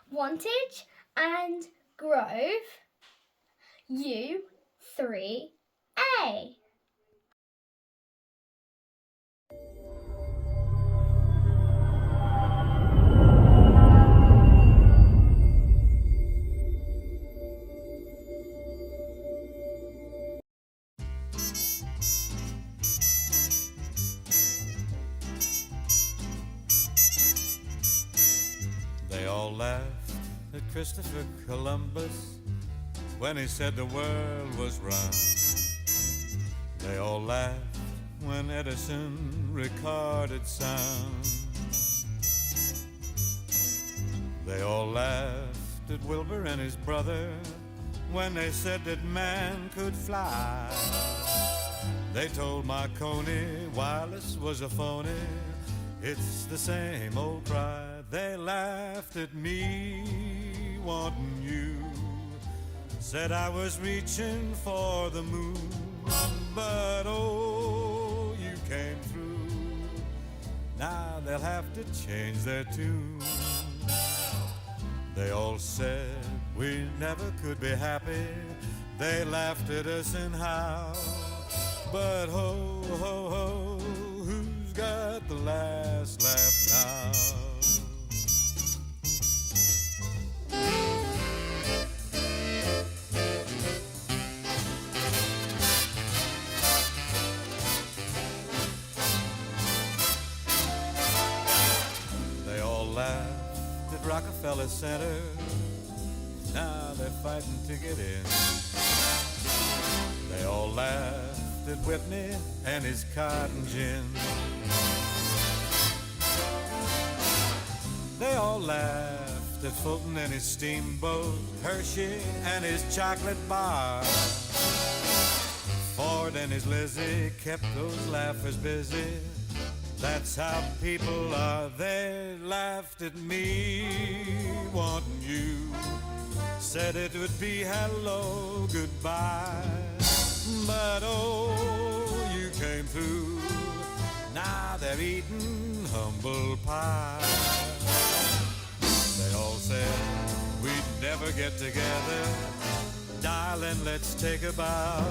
Wantage and Grove, U3A. They all laughed at Christopher Columbus when he said the world was round. They all laughed when Edison recorded sound. They all laughed at Wilbur and his brother when they said that man could fly. They told Marconi wireless was a phony. It's the same old cry. They laughed at me wanting you. Said I was reaching for the moon, but oh, you came through. Now they'll have to change their tune. They all said we never could be happy. They laughed at us and how. But ho, ho, ho, who's got the last laugh now? They all laughed at Rockefeller Center. Now they're fighting to get in. They all laughed at Whitney and his cotton gin. They all laughed at Fulton and his steamboat, Hershey and his chocolate bar. Ford and his Lizzie kept those laughers busy. That's how people are. They laughed at me wanting you. Said it would be hello, goodbye. But oh, you came through. Now they're eating humble pie. They all said we'd never get together. Darling, let's take a bow.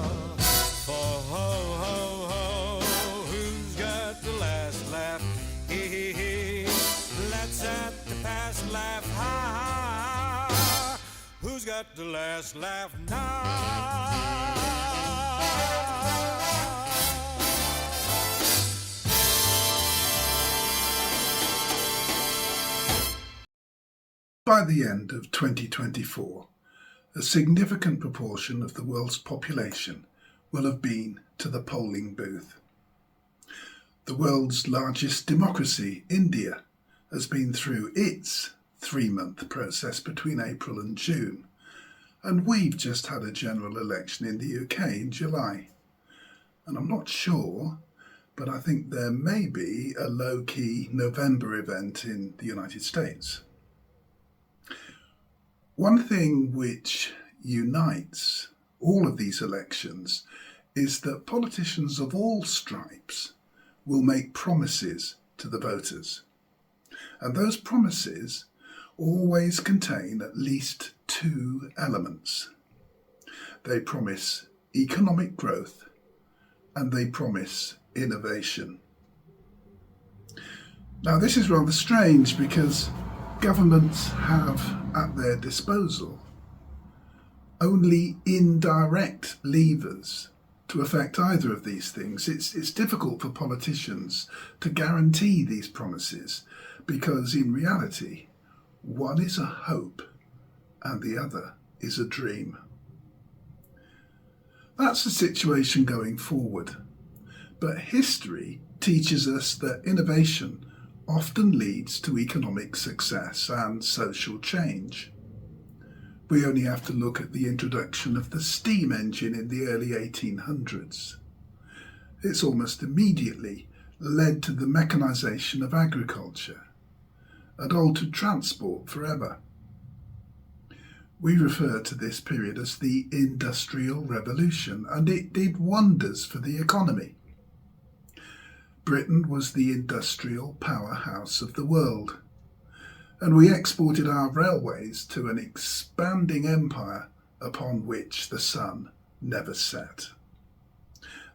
For ho, ho, ho, who's got the last laugh? Hee, hee, hee. Let's at the past laugh. Ha, ha. Who's got the last laugh now? By the end of 2024, a significant proportion of the world's population will have been to the polling booth. The world's largest democracy, India, has been through its 3-month process between April and June, and we've just had a general election in the UK in July. And I'm not sure, but I think there may be a low-key November event in the United States. One thing which unites all of these elections is that politicians of all stripes will make promises to the voters. And those promises always contain at least 2 elements. They promise economic growth and they promise innovation. Now, this is rather strange because governments have at their disposal only indirect levers to affect either of these things. It's difficult for politicians to guarantee these promises because in reality, one is a hope and the other is a dream. That's the situation going forward. But history teaches us that innovation often leads to economic success and social change. We only have to look at the introduction of the steam engine in the early 1800s. It's almost immediately led to the mechanisation of agriculture and altered transport forever. We refer to this period as the Industrial Revolution, and it did wonders for the economy. Britain was the industrial powerhouse of the world, and we exported our railways to an expanding empire upon which the sun never set.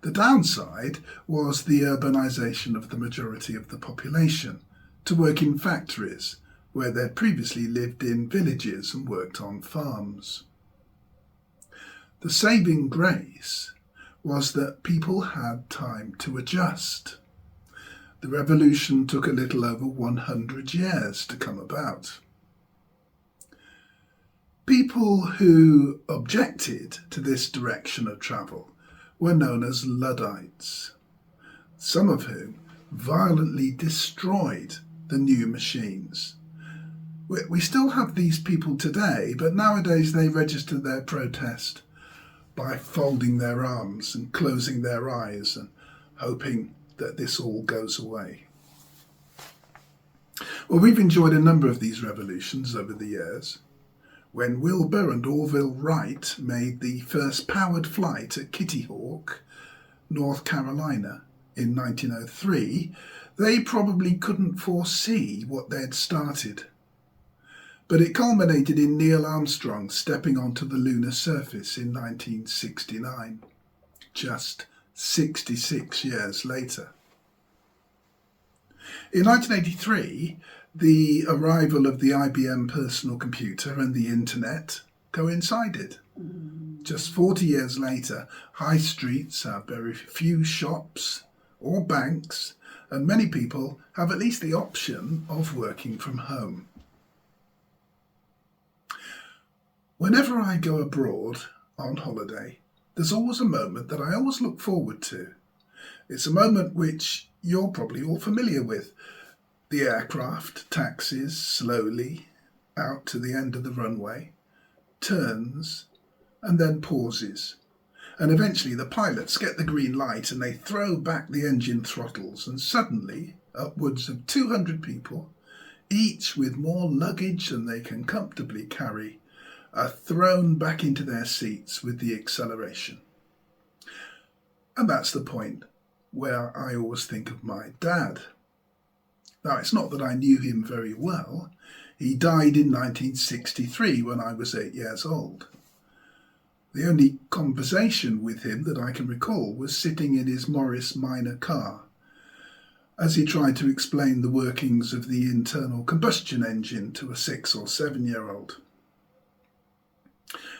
The downside was the urbanisation of the majority of the population to work in factories where they'd previously lived in villages and worked on farms. The saving grace was that people had time to adjust. The revolution took a little over 100 years to come about. People who objected to this direction of travel were known as Luddites, some of whom violently destroyed the new machines. We still have these people today, but nowadays they register their protest by folding their arms and closing their eyes and hoping that this all goes away. Well, we've enjoyed a number of these revolutions over the years. When Wilbur and Orville Wright made the first powered flight at Kitty Hawk, North Carolina, in 1903, they probably couldn't foresee what they'd started. But it culminated in Neil Armstrong stepping onto the lunar surface in 1969, just 66 years later. In 1983, the arrival of the IBM personal computer and the internet coincided. Just 40 years later, high streets have very few shops or banks, and many people have at least the option of working from home. Whenever I go abroad on holiday, there's always a moment that I always look forward to. It's a moment which you're probably all familiar with. The aircraft taxis slowly out to the end of the runway, turns, and then pauses. And eventually the pilots get the green light and they throw back the engine throttles, and suddenly upwards of 200 people, each with more luggage than they can comfortably carry, are thrown back into their seats with the acceleration. And that's the point where I always think of my dad. Now, it's not that I knew him very well. He died in 1963 when I was 8 years old. The only conversation with him that I can recall was sitting in his Morris Minor car as he tried to explain the workings of the internal combustion engine to a 6 or 7-year-old.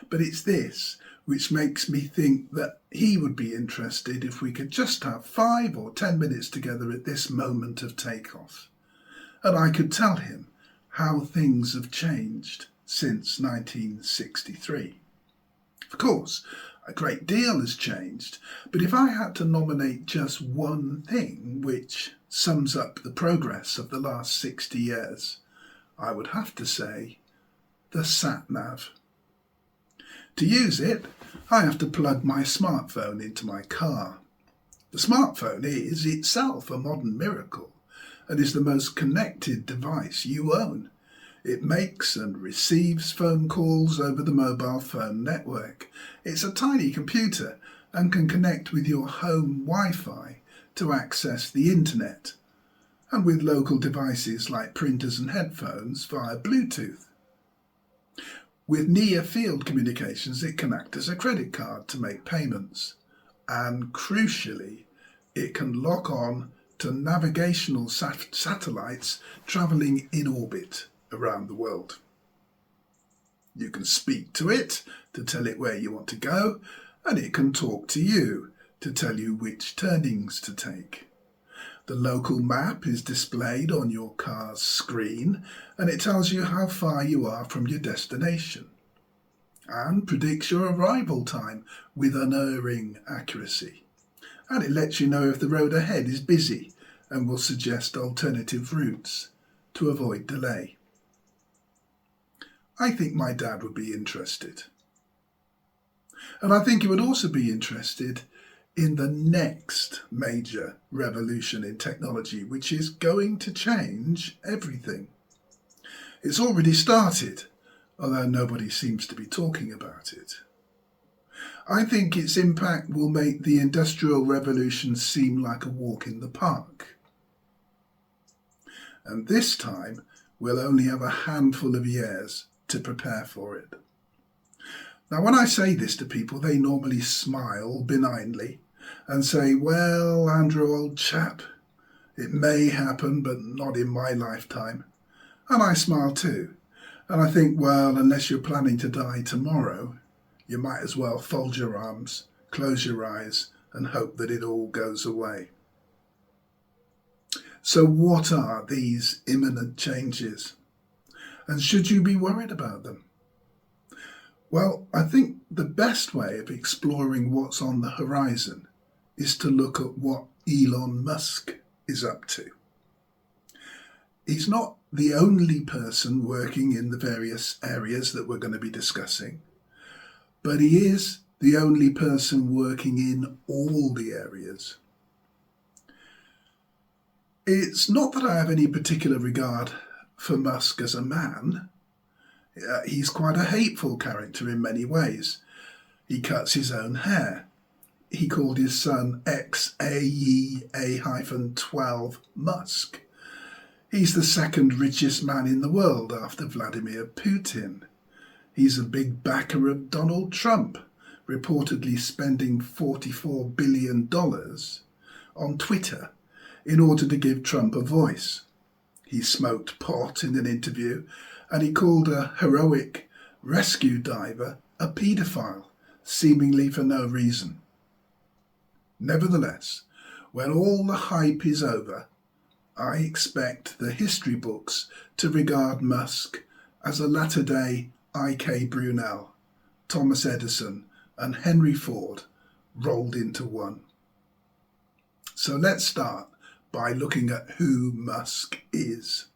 But it's this which makes me think that he would be interested if we could just have 5 or 10 minutes together at this moment of takeoff, and I could tell him how things have changed since 1963. Of course, a great deal has changed, but if I had to nominate just one thing which sums up the progress of the last 60 years, I would have to say the sat-nav. To use it, I have to plug my smartphone into my car. The smartphone is itself a modern miracle and is the most connected device you own. It makes and receives phone calls over the mobile phone network. It's a tiny computer and can connect with your home Wi-Fi to access the internet, and with local devices like printers and headphones via Bluetooth. With near-field communications, it can act as a credit card to make payments. And crucially, it can lock on to navigational satellites travelling in orbit around the world. You can speak to it to tell it where you want to go, and it can talk to you to tell you which turnings to take. The local map is displayed on your car's screen, and it tells you how far you are from your destination and predicts your arrival time with unerring accuracy. And it lets you know if the road ahead is busy and will suggest alternative routes to avoid delay. I think my dad would be interested. And I think he would also be interested in the next major revolution in technology, which is going to change everything. It's already started, although nobody seems to be talking about it. I think its impact will make the Industrial Revolution seem like a walk in the park. And this time, we'll only have a handful of years to prepare for it. Now, when I say this to people, they normally smile benignly and say, well, Andrew, old chap, it may happen, but not in my lifetime. And I smile too. And I think, well, unless you're planning to die tomorrow, you might as well fold your arms, close your eyes, and hope that it all goes away. So what are these imminent changes? And should you be worried about them? Well, I think the best way of exploring what's on the horizon is to look at what Elon Musk is up to. He's not the only person working in the various areas that we're going to be discussing, but he is the only person working in all the areas. It's not that I have any particular regard for Musk as a man. He's quite a hateful character in many ways. He cuts his own hair. He called his son XAEA-12 Musk. He's the second richest man in the world after Vladimir Putin. He's a big backer of Donald Trump, reportedly spending $44 billion on Twitter in order to give Trump a voice. He smoked pot in an interview, and he called a heroic rescue diver a paedophile, seemingly for no reason. Nevertheless, when all the hype is over, I expect the history books to regard Musk as a latter-day I.K. Brunel, Thomas Edison, and Henry Ford rolled into one. So let's start by looking at who Musk is.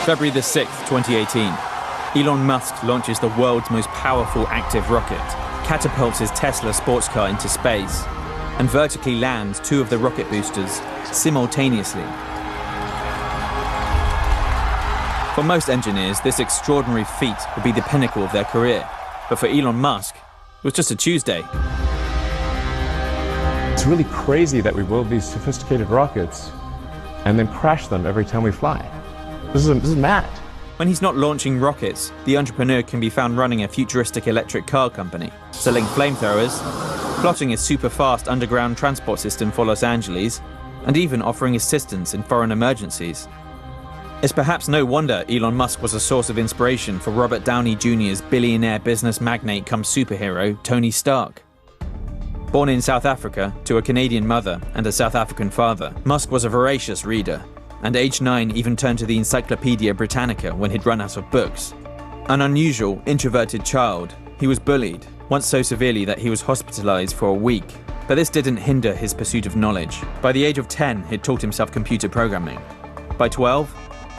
February the 6th, 2018. Elon Musk launches the world's most powerful active rocket, catapults his Tesla sports car into space, and vertically lands two of the rocket boosters simultaneously. For most engineers, this extraordinary feat would be the pinnacle of their career. But for Elon Musk, it was just a Tuesday. It's really crazy that we build these sophisticated rockets and then crash them every time we fly. This is mad. When he's not launching rockets, the entrepreneur can be found running a futuristic electric car company, selling flamethrowers, plotting a super-fast underground transport system for Los Angeles, and even offering assistance in foreign emergencies. It's perhaps no wonder Elon Musk was a source of inspiration for Robert Downey Jr.'s billionaire business magnate come superhero, Tony Stark. Born in South Africa to a Canadian mother and a South African father, Musk was a voracious reader, and aged 9 even turned to the Encyclopedia Britannica when he'd run out of books. An unusual, introverted child, he was bullied, once so severely that he was hospitalized for a week. But this didn't hinder his pursuit of knowledge. By the age of 10, he'd taught himself computer programming. By 12,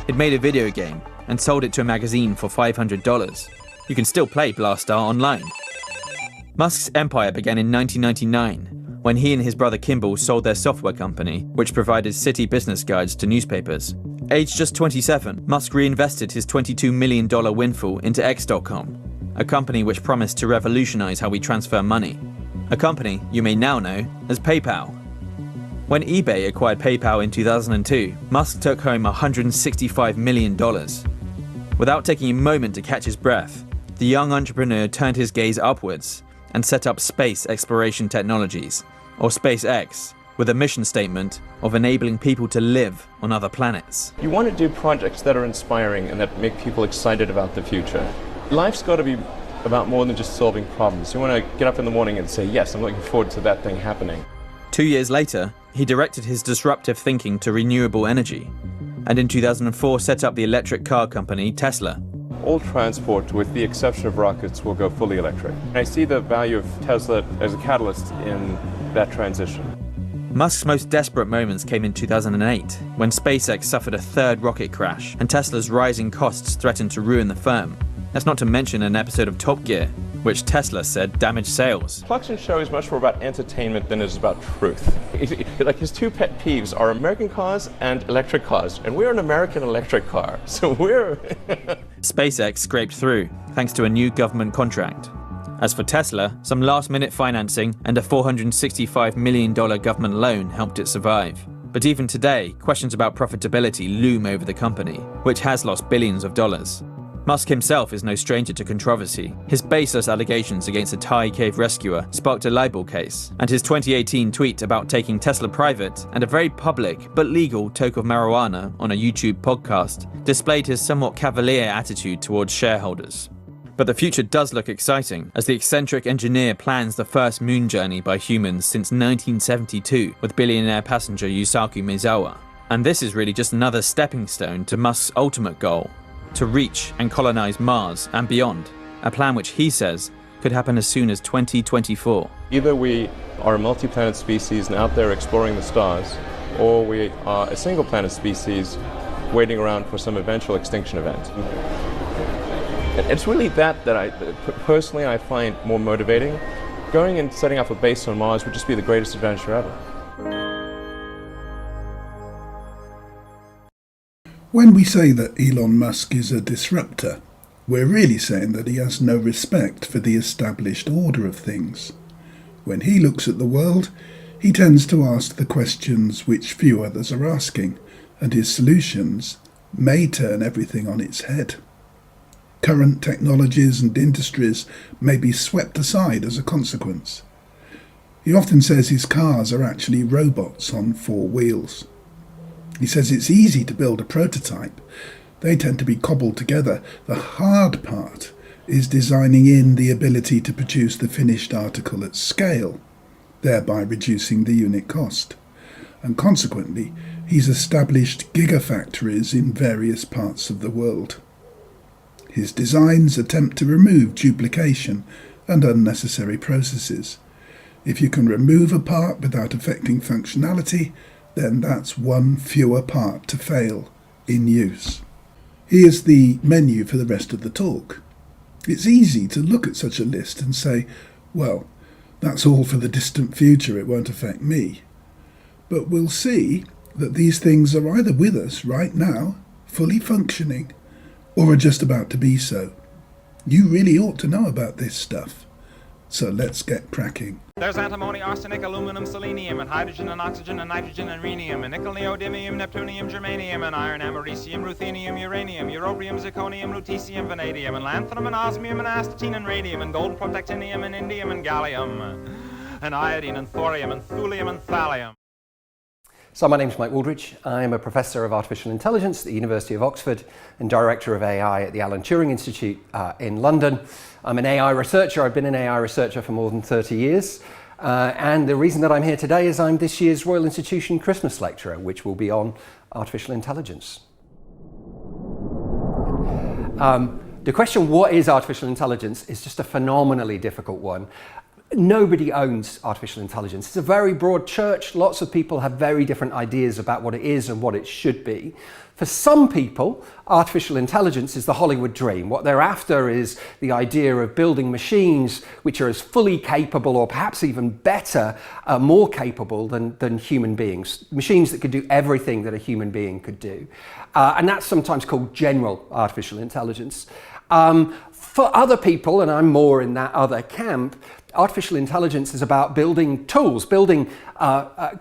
he'd made a video game and sold it to a magazine for $500. You can still play Blastar online. Musk's empire began in 1999, when he and his brother Kimball sold their software company, which provided city business guides to newspapers. Aged just 27, Musk reinvested his $22 million windfall into X.com, a company which promised to revolutionize how we transfer money. A company you may now know as PayPal. When eBay acquired PayPal in 2002, Musk took home $165 million. Without taking a moment to catch his breath, the young entrepreneur turned his gaze upwards and set up Space Exploration Technologies, or SpaceX, with a mission statement of enabling people to live on other planets. You want to do projects that are inspiring and that make people excited about the future. Life's got to be about more than just solving problems. You want to get up in the morning and say, yes, I'm looking forward to that thing happening. 2 years later, he directed his disruptive thinking to renewable energy, and in 2004 set up the electric car company Tesla. All transport, with the exception of rockets, will go fully electric. I see the value of Tesla as a catalyst in that transition. Musk's most desperate moments came in 2008, when SpaceX suffered a third rocket crash, and Tesla's rising costs threatened to ruin the firm. That's not to mention an episode of Top Gear, which Tesla said damaged sales. Clarkson's show is much more about entertainment than it is about truth. Like, his two pet peeves are American cars and electric cars, and we're an American electric car, so we're... SpaceX scraped through, thanks to a new government contract. As for Tesla, some last-minute financing and a $465 million government loan helped it survive. But even today, questions about profitability loom over the company, which has lost billions of dollars. Musk himself is no stranger to controversy. His baseless allegations against a Thai cave rescuer sparked a libel case, and his 2018 tweet about taking Tesla private and a very public but legal toke of marijuana on a YouTube podcast displayed his somewhat cavalier attitude towards shareholders. But the future does look exciting, as the eccentric engineer plans the first moon journey by humans since 1972 with billionaire passenger Yusaku Maezawa. And this is really just another stepping stone to Musk's ultimate goal: to reach and colonize Mars and beyond, a plan which he says could happen as soon as 2024. Either we are a multi-planet species and out there exploring the stars, or we are a single planet species waiting around for some eventual extinction event. It's really that I personally I find more motivating. Going and setting up a base on Mars would just be the greatest adventure ever. When we say that Elon Musk is a disruptor, we're really saying that he has no respect for the established order of things. When he looks at the world, he tends to ask the questions which few others are asking, and his solutions may turn everything on its head. Current technologies and industries may be swept aside as a consequence. He often says his cars are actually robots on 4 wheels. He says it's easy to build a prototype. They tend to be cobbled together. The hard part is designing in the ability to produce the finished article at scale, thereby reducing the unit cost. And consequently, he's established gigafactories in various parts of the world. His designs attempt to remove duplication and unnecessary processes. If you can remove a part without affecting functionality, then that's one fewer part to fail in use. Here's the menu for the rest of the talk. It's easy to look at such a list and say, well, that's all for the distant future, it won't affect me. But we'll see that these things are either with us right now, fully functioning, or are just about to be so. You really ought to know about this stuff. So let's get cracking. There's antimony, arsenic, aluminum, selenium, and hydrogen, and oxygen, and nitrogen, and rhenium, and nickel, neodymium, neptunium, germanium, and iron, americium, ruthenium, uranium, europium, zirconium, lutetium, vanadium, and lanthanum, and osmium, and astatine, and radium, and gold, protactinium, and indium, and gallium, and iodine, and thorium, and thulium, and thallium. So my name's Mike Wooldridge. I'm a professor of artificial intelligence at the University of Oxford and director of AI at the Alan Turing Institute in London. I'm an AI researcher. I've been an AI researcher for more than 30 years. And the reason that I'm here today is I'm this year's Royal Institution Christmas lecturer, which will be on artificial intelligence. The question, what is artificial intelligence, is just a phenomenally difficult one. Nobody owns artificial intelligence. It's a very broad church. Lots of people have very different ideas about what it is and what it should be. For some people, artificial intelligence is the Hollywood dream. What they're after is the idea of building machines which are as fully capable, or perhaps even better, more capable than human beings. Machines that could do everything that a human being could do. And that's sometimes called general artificial intelligence. For other people, and I'm more in that other camp, artificial intelligence is about building tools, building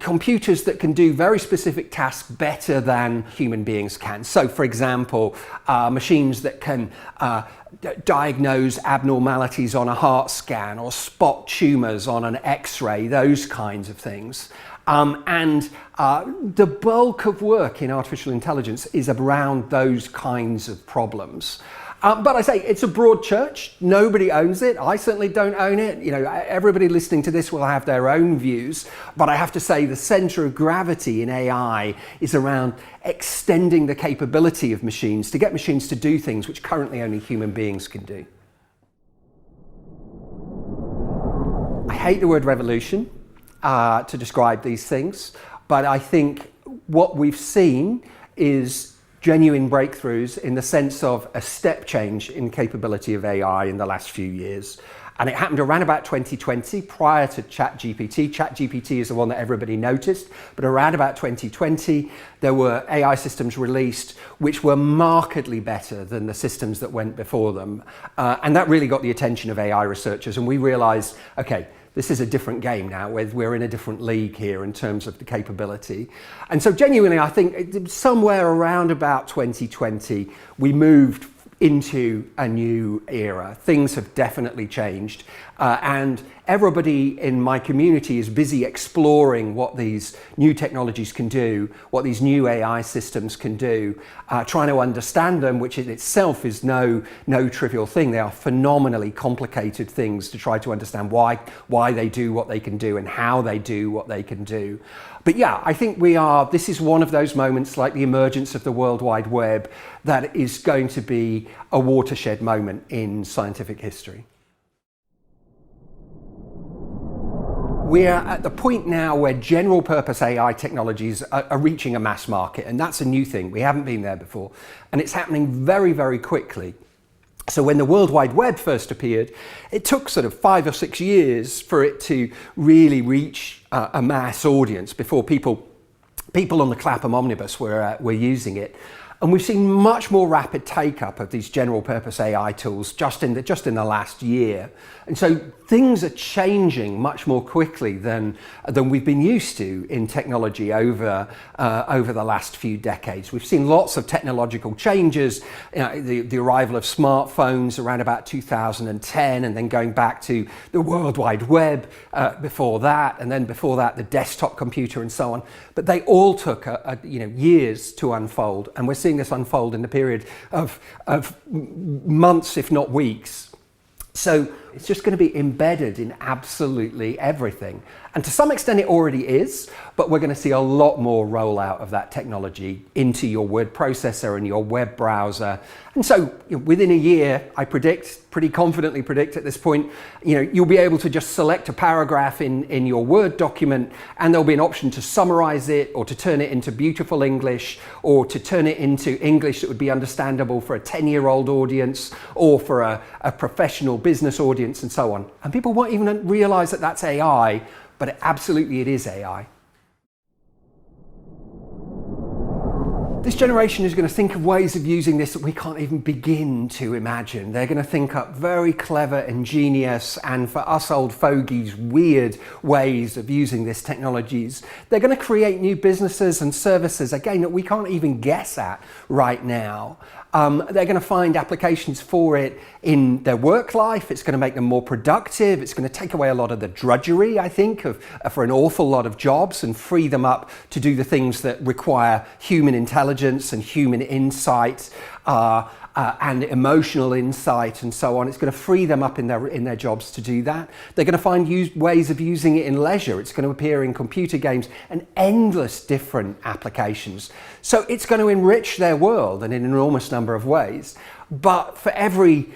computers that can do very specific tasks better than human beings can. So, for example, machines that can diagnose abnormalities on a heart scan or spot tumours on an X-ray, those kinds of things. And the bulk of work in artificial intelligence is around those kinds of problems. But I say it's a broad church. Nobody owns it. I certainly don't own it. You know, everybody listening to this will have their own views. But I have to say the center of gravity in AI is around extending the capability of machines to get machines to do things which currently only human beings can do. I hate the word revolution to describe these things, but I think what we've seen is genuine breakthroughs in the sense of a step change in capability of AI in the last few years. And it happened around about 2020, prior to ChatGPT. ChatGPT is the one that everybody noticed, but around about 2020, there were AI systems released which were markedly better than the systems that went before them. And that really got the attention of AI researchers, and we realized, okay, this is a different game now. We're in a different league here in terms of the capability. And so genuinely, I think somewhere around about 2020, we moved into a new era. Things have definitely changed, and everybody in my community is busy exploring what these new technologies can do, what these new AI systems can do, trying to understand them, which in itself is no trivial thing. They are phenomenally complicated things to try to understand why they do what they can do and how they do what they can do. But yeah, I think this is one of those moments, like the emergence of the World Wide Web, that is going to be a watershed moment in scientific history. We're at the point now where general purpose AI technologies are reaching a mass market, and that's a new thing. We haven't been there before, and it's happening very, very quickly. So when the World Wide Web first appeared, it took sort of 5 or 6 years for it to really reach a mass audience before people on the Clapham Omnibus were using it. And we've seen much more rapid take-up of these general-purpose AI tools just in the last year. And so things are changing much more quickly than we've been used to in technology over the last few decades. We've seen lots of technological changes, the arrival of smartphones around about 2010, and then going back to the World Wide Web before that, and then before that the desktop computer and so on. But they all took years to unfold, and we're seeing this unfold in the period of months, if not weeks. So it's just going to be embedded in absolutely everything. And to some extent it already is, but we're going to see a lot more rollout of that technology into your word processor and your web browser. And so within a year, I pretty confidently predict at this point, you'll be able to just select a paragraph in your Word document, and there'll be an option to summarize it, or to turn it into beautiful English, or to turn it into English that would be understandable for a 10-year-old audience, or for a professional business audience, and so on. And people won't even realize that that's AI, but absolutely it is AI. This generation is going to think of ways of using this that we can't even begin to imagine. They're going to think up very clever, ingenious, and for us old fogies, weird ways of using these technologies. They're going to create new businesses and services, again, that we can't even guess at right now. They're going to find applications for it in their work life. It's going to make them more productive. It's going to take away a lot of the drudgery, I think, for an awful lot of jobs, and free them up to do the things that require human intelligence and human insight and emotional insight and so on. It's going to free them up in their jobs to do that. They're going to find ways of using it in leisure. It's going to appear in computer games and endless different applications. So it's going to enrich their world in an enormous number of ways. But for every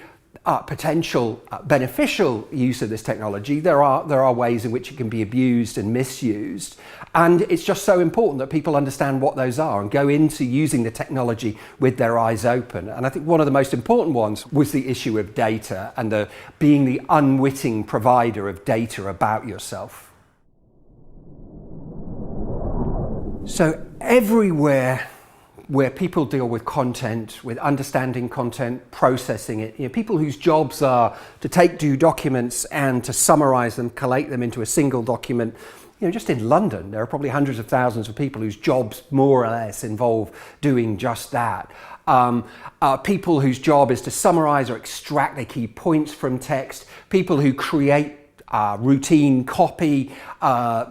potential beneficial use of this technology, there are ways in which it can be abused and misused. And it's just so important that people understand what those are and go into using the technology with their eyes open. And I think one of the most important ones was the issue of data and being the unwitting provider of data about yourself. So everywhere where people deal with content, with understanding content, processing it, people whose jobs are to take documents and to summarize them, collate them into a single document. Just in London, there are probably hundreds of thousands of people whose jobs more or less involve doing just that. People whose job is to summarize or extract the key points from text, people who create routine copy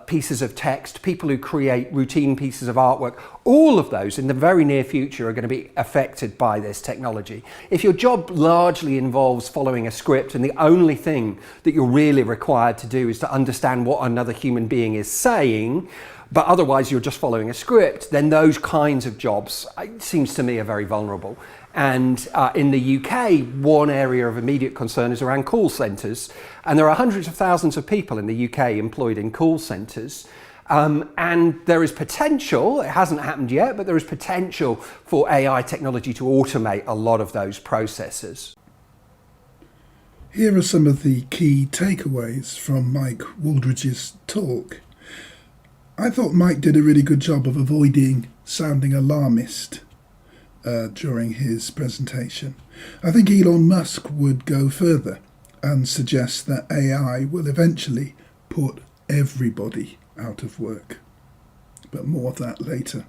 pieces of text, people who create routine pieces of artwork. All of those in the very near future are going to be affected by this technology. If your job largely involves following a script and the only thing that you're really required to do is to understand what another human being is saying, but otherwise you're just following a script, then those kinds of jobs, it seems to me, are very vulnerable. And in the UK, one area of immediate concern is around call centres. And there are hundreds of thousands of people in the UK employed in call centres. And there is potential, it hasn't happened yet, but there is potential for AI technology to automate a lot of those processes. Here are some of the key takeaways from Mike Wooldridge's talk. I thought Mike did a really good job of avoiding sounding alarmist during his presentation. I think Elon Musk would go further and suggest that AI will eventually put everybody out of work. But more of that later.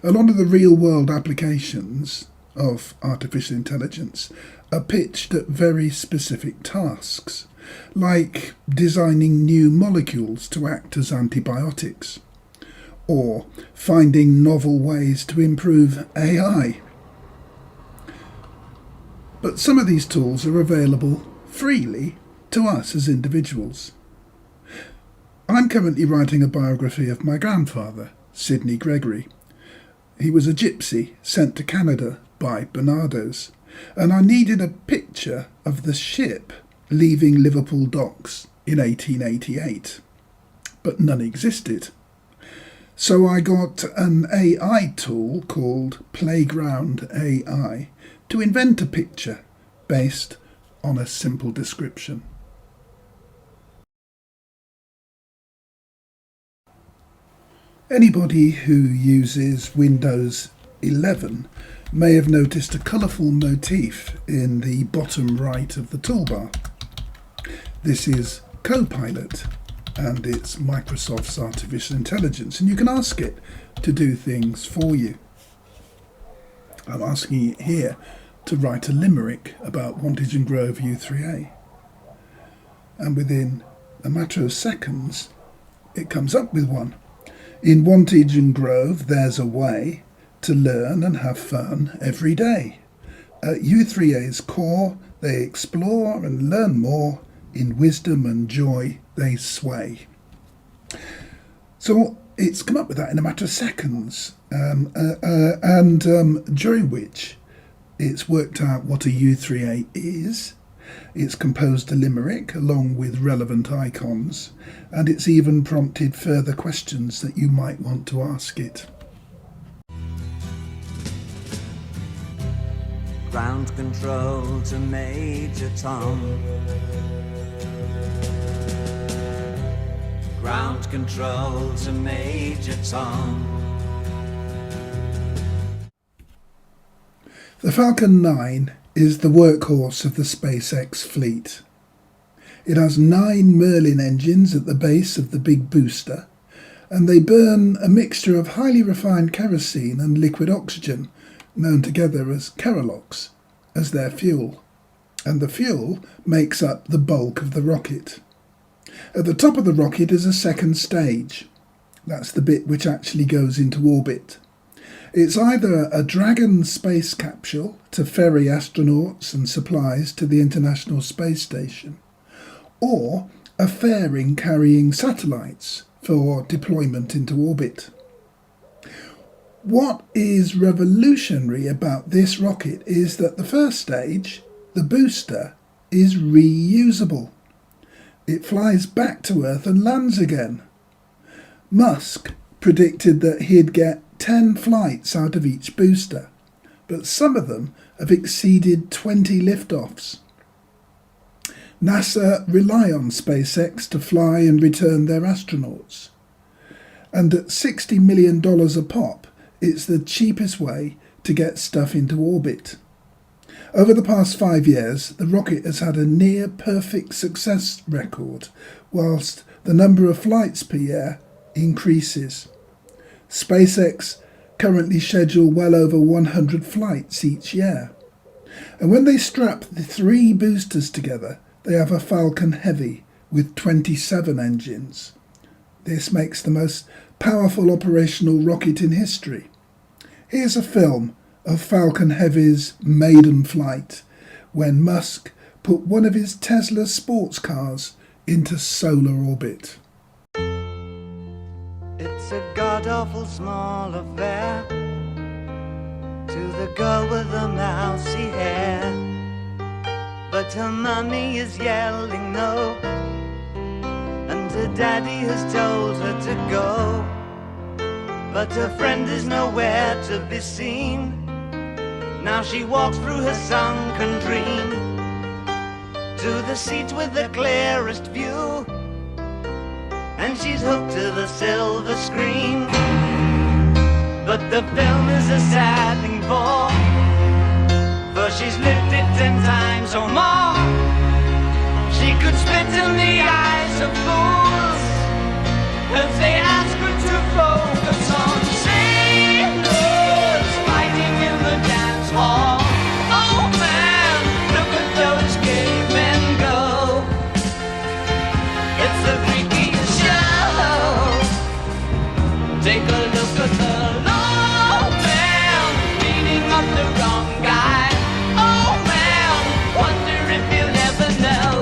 A lot of the real-world applications of artificial intelligence are pitched at very specific tasks, like designing new molecules to act as antibiotics, or finding novel ways to improve AI. But some of these tools are available freely to us as individuals. I'm currently writing a biography of my grandfather, Andrew Gregory. He was a gypsy sent to Canada by Barnardos, and I needed a picture of the ship leaving Liverpool docks in 1888, but none existed. So I got an AI tool called Playground AI to invent a picture based on a simple description. Anybody who uses Windows 11 may have noticed a colourful motif in the bottom right of the toolbar. This is Copilot, and it's Microsoft's artificial intelligence, and you can ask it to do things for you. I'm asking it here to write a limerick about Wantage and Grove U3A, and within a matter of seconds it comes up with one. In Wantage and Grove there's a way to learn and have fun every day. At U3A's core they explore and learn more, in wisdom and joy they sway. So it's come up with that in a matter of seconds, and during which it's worked out what a U3A is. It's composed a limerick along with relevant icons, and it's even prompted further questions that you might want to ask it. Ground control to Major Tom. Ground control to Major Tom. The Falcon 9 is the workhorse of the SpaceX fleet. It has 9 Merlin engines at the base of the big booster, and they burn a mixture of highly refined kerosene and liquid oxygen, known together as Kerolox, as their fuel, and the fuel makes up the bulk of the rocket. At the top of the rocket is a second stage. That's the bit which actually goes into orbit. It's either a Dragon space capsule to ferry astronauts and supplies to the International Space Station, or a fairing carrying satellites for deployment into orbit. What is revolutionary about this rocket is that the first stage, the booster, is reusable. It flies back to Earth and lands again. Musk predicted that he'd get 10 flights out of each booster, but some of them have exceeded 20 liftoffs. NASA rely on SpaceX to fly and return their astronauts, and at $60 million a pop, it's the cheapest way to get stuff into orbit. Over the past 5 years, the rocket has had a near-perfect success record, whilst the number of flights per year increases. SpaceX currently schedule well over 100 flights each year. And when they strap the 3 boosters together, they have a Falcon Heavy with 27 engines. This makes the most powerful operational rocket in history. Here's a film of Falcon Heavy's maiden flight, when Musk put one of his Tesla sports cars into solar orbit. It's a god-awful small affair to the girl with the mousy hair, but her mummy is yelling no, and her daddy has told her to go, but her friend is nowhere to be seen. Now she walks through her sunken dream to the seat with the clearest view, and she's hooked to the silver screen. But the film is a sad thing for she's lived it 10 times or more. She could spit in the eyes of fools as they ask her to focus on sailors fighting in the dance hall. Oh man, look at those gay men go. It's the freakiest show. Take a look at the low man beating up the wrong guy. Oh man, wonder if you'll ever know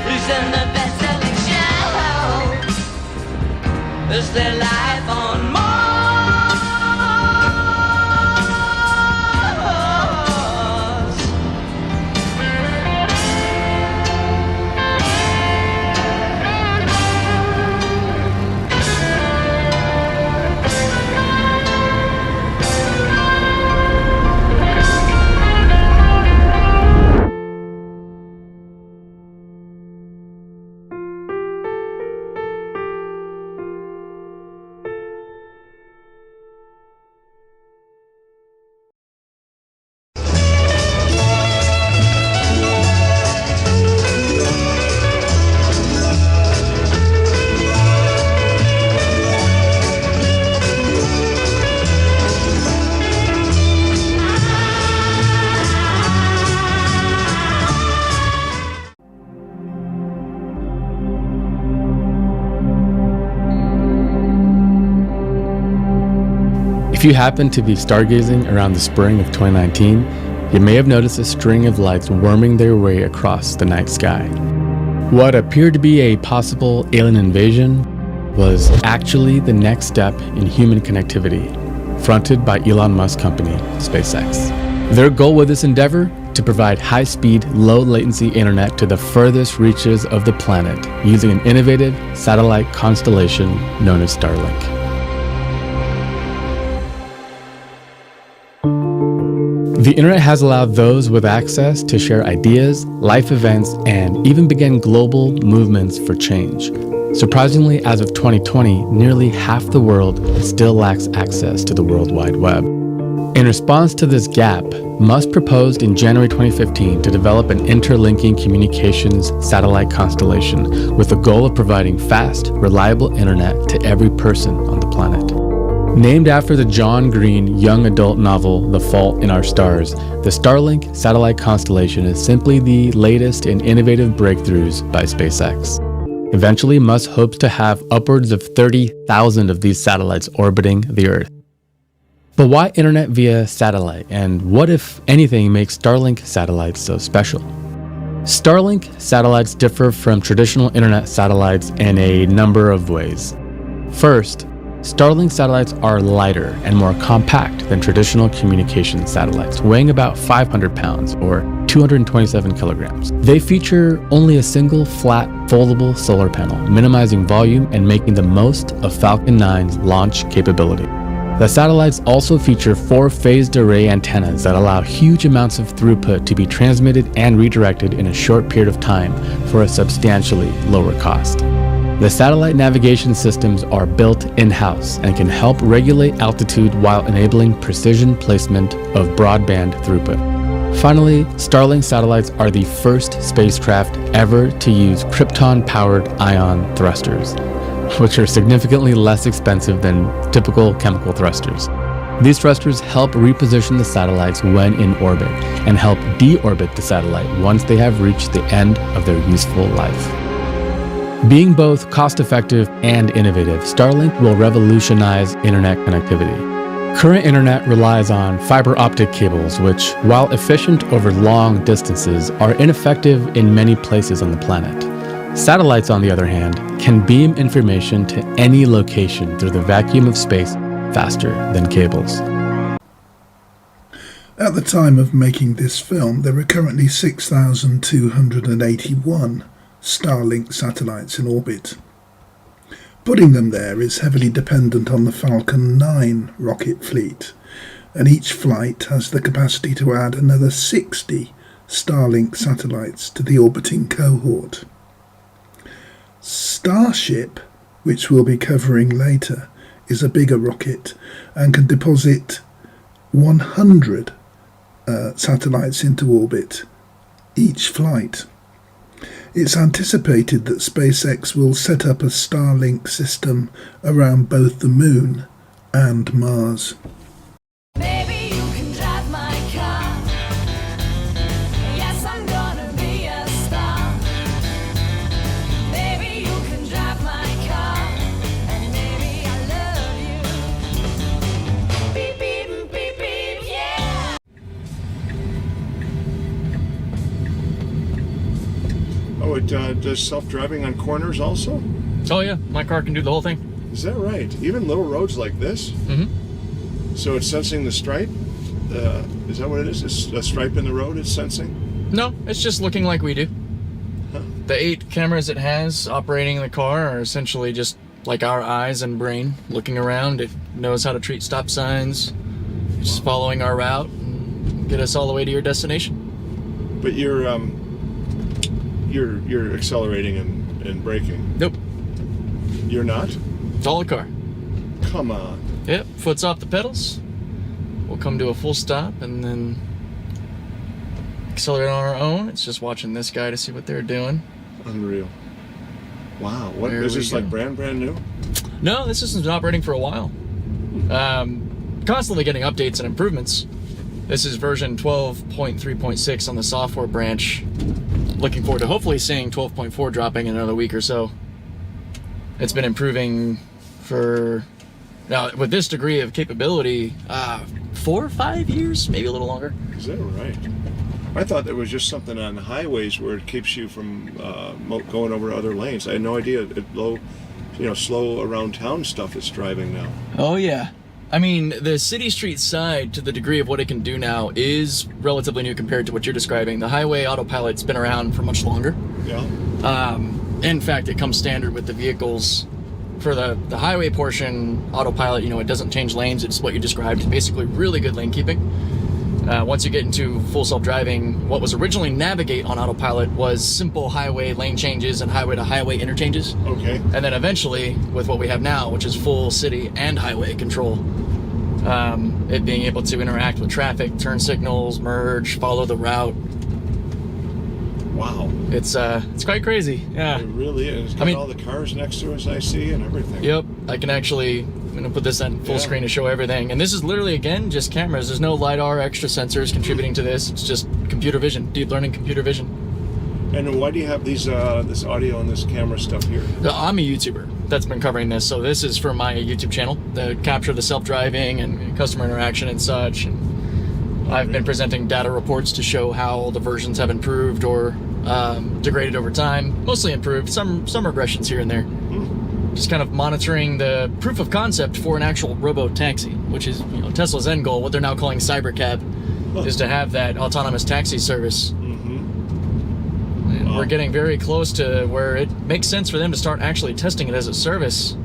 who's in the best-selling show. Is their life on Mars? If you happen to be stargazing around the spring of 2019, you may have noticed a string of lights worming their way across the night sky. What appeared to be a possible alien invasion was actually the next step in human connectivity, fronted by Elon Musk company, SpaceX. Their goal with this endeavor? To provide high-speed, low-latency internet to the furthest reaches of the planet using an innovative satellite constellation known as Starlink. The internet has allowed those with access to share ideas, life events, and even begin global movements for change. Surprisingly, as of 2020, nearly half the world still lacks access to the World Wide Web. In response to this gap, Musk proposed in January 2015 to develop an interlinking communications satellite constellation with the goal of providing fast, reliable internet to every person on the planet. Named after the John Green young adult novel The Fault in Our Stars, the Starlink satellite constellation is simply the latest in innovative breakthroughs by SpaceX. Eventually, Musk hopes to have upwards of 30,000 of these satellites orbiting the Earth. But why internet via satellite, and what, if anything, makes Starlink satellites so special? Starlink satellites differ from traditional internet satellites in a number of ways. First, Starlink satellites are lighter and more compact than traditional communication satellites, weighing about 500 pounds or 227 kilograms. They feature only a single flat, foldable solar panel, minimizing volume and making the most of Falcon 9's launch capability. The satellites also feature 4 phased array antennas that allow huge amounts of throughput to be transmitted and redirected in a short period of time for a substantially lower cost. The satellite navigation systems are built in-house and can help regulate altitude while enabling precision placement of broadband throughput. Finally, Starlink satellites are the first spacecraft ever to use krypton-powered ion thrusters, which are significantly less expensive than typical chemical thrusters. These thrusters help reposition the satellites when in orbit and help deorbit the satellite once they have reached the end of their useful life. Being both cost-effective and innovative, Starlink will revolutionize internet connectivity. Current internet relies on fiber optic cables, which, while efficient over long distances, are ineffective in many places on the planet. Satellites, on the other hand, can beam information to any location through the vacuum of space faster than cables. At the time of making this film, there are currently 6,281 Starlink satellites in orbit. Putting them there is heavily dependent on the Falcon 9 rocket fleet, and each flight has the capacity to add another 60 Starlink satellites to the orbiting cohort. Starship, which we'll be covering later, is a bigger rocket and can deposit 100 satellites into orbit each flight. It's anticipated that SpaceX will set up a Starlink system around both the Moon and Mars. Baby, you can drive my car. Yes, I'm gonna be a star. Baby, you can drive my car. And baby, I love you. Beep, beep, beep, beep, yeah. Oh, it does self-driving on corners also? Oh yeah, my car can do the whole thing. Is that right? Even little roads like this? Mm-hmm. So it's sensing the stripe? Is that what it is? It's a stripe in the road it's sensing? No, it's just looking like we do. Huh. The 8 cameras it has operating the car are essentially just like our eyes and brain looking around. It knows how to treat stop signs, just following our route and get us all the way to your destination. But you're accelerating and braking. Nope. You're not? It's all the car. Come on. Yep, foot's off the pedals. We'll come to a full stop and then accelerate on our own. It's just watching this guy to see what they're doing. Unreal. Wow. What There is we this go. like brand new? No, this system's been operating for a while. Constantly getting updates and improvements. This is version 12.3.6 on the software branch. Looking forward to hopefully seeing 12.4 dropping in another week or so. It's been improving for, now with this degree of capability, 4 or 5 years, maybe a little longer. Is that right? I thought there was just something on highways where it keeps you from going over other lanes. I had no idea slow around town stuff it's driving now. Oh yeah. I mean, the city street side, to the degree of what it can do now, is relatively new compared to what you're describing. The highway autopilot's been around for much longer. Yeah. In fact, it comes standard with the vehicles. For the highway portion, autopilot, it doesn't change lanes. It's what you described. Basically, really good lane keeping. Once you get into full self-driving, what was originally Navigate on autopilot was simple highway lane changes and highway-to-highway interchanges. Okay. And then eventually, with what we have now, which is full city and highway control, it being able to interact with traffic, turn signals, merge, follow the route. Wow. It's quite crazy. Yeah. It really is. It's got all the cars next to us I see and everything. Yep. I can actually, I'm going to put this on full screen to show everything. And this is literally, again, just cameras. There's no LiDAR extra sensors contributing to this. It's just computer vision, deep learning computer vision. And why do you have these this audio and this camera stuff here? I'm a YouTuber that's been covering this. So this is for my YouTube channel, the capture the self-driving and customer interaction and such. And I've been presenting data reports to show how the versions have improved or degraded over time. Mostly improved, some regressions here and there. Just kind of monitoring the proof of concept for an actual robo-taxi, which is Tesla's end goal. What they're now calling cybercab is to have that autonomous taxi service. And we're getting very close to where it makes sense for them to start actually testing it as a service.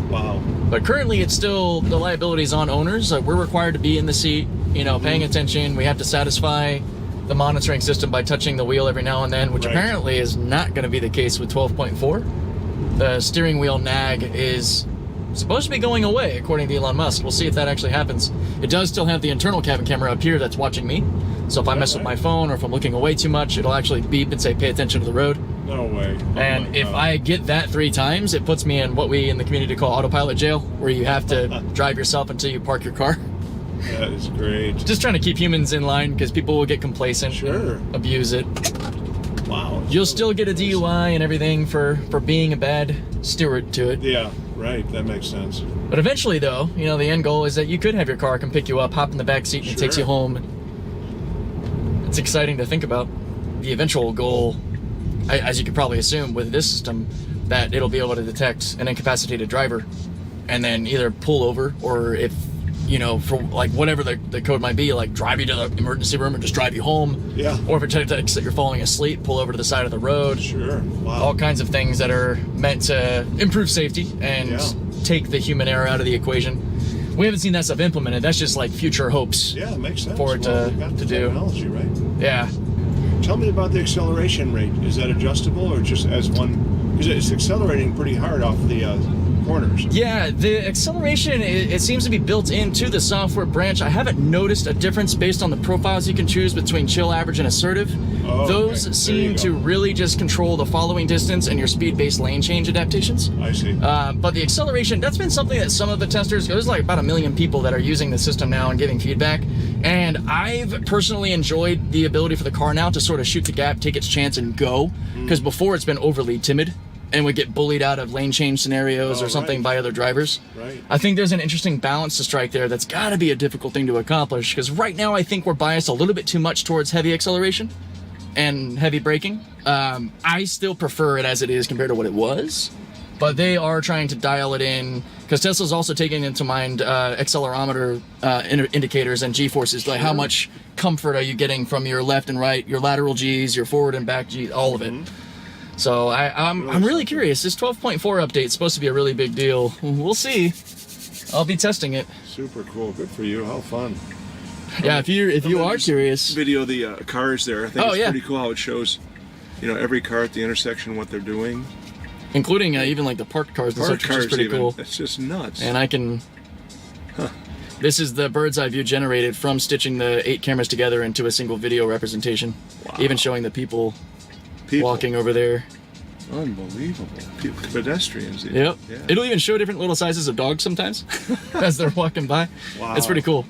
Wow. But currently it's still, the liability is on owners. We're required to be in the seat, paying attention. We have to satisfy the monitoring system by touching the wheel every now and then, which apparently is not going to be the case with 12.4. The steering wheel nag is supposed to be going away, according to Elon Musk. We'll see if that actually happens. It does still have the internal cabin camera up here that's watching me. So if I mess with my phone or if I'm looking away too much, it'll actually beep and say, pay attention to the road. No way. And if I get that 3 times, it puts me in what we in the community call autopilot jail, where you have to drive yourself until you park your car. That is great. Just trying to keep humans in line because people will get complacent and abuse it. Wow. You'll still get a DUI and everything for being a bad steward to it. Yeah, right. That makes sense. But eventually, though, the end goal is that you could have your car come pick you up, hop in the back seat, and it takes you home. It's exciting to think about. The eventual goal, as you could probably assume with this system, that it'll be able to detect an incapacitated driver and then either pull over, or if, for like whatever the code might be, like drive you to the emergency room or just drive you home. Yeah. Or if it detects that you're falling asleep, pull over to the side of the road. Sure. Wow. All kinds of things that are meant to improve safety and take the human error out of the equation. We haven't seen that stuff implemented. That's just like future hopes. Yeah, it makes sense. For it to do. Technology, right? Yeah. Tell me about the acceleration rate. Is that adjustable or just as one? Because it's accelerating pretty hard off the corners. Yeah, the acceleration, it seems to be built into the software branch. I haven't noticed a difference based on the profiles you can choose between chill, average, and assertive. Oh, Those okay. seem to really just control the following distance and your speed-based lane change adaptations. I see. But the acceleration, that's been something that some of the testers, there's like about 1 million people that are using the system now and giving feedback. And I've personally enjoyed the ability for the car now to sort of shoot the gap, take its chance, and go. Because before it's been overly timid and would get bullied out of lane change scenarios or something by other drivers. Right. I think there's an interesting balance to strike there that's got to be a difficult thing to accomplish, because right now I think we're biased a little bit too much towards heavy acceleration and heavy braking. I still prefer it as it is compared to what it was, but they are trying to dial it in, because Tesla's also taking into mind accelerometer indicators and G-forces, like how much comfort are you getting from your left and right, your lateral Gs, your forward and back Gs, all of it. So I'm really curious. This 12.4 update is supposed to be a really big deal. We'll see. I'll be testing it. Super cool. Good for you. How fun. Yeah, if you are curious. Video of the cars there. I think it's yeah. pretty cool how it shows, every car at the intersection, what they're doing. Including even like the parked cars and such, which is pretty cool. It's just nuts. And I can... This is the bird's eye view generated from stitching the 8 cameras together into a single video representation. Wow. Even showing the people walking over there. Unbelievable. Pedestrians. Yep. Yeah. It'll even show different little sizes of dogs sometimes as they're walking by. Wow. It's pretty cool.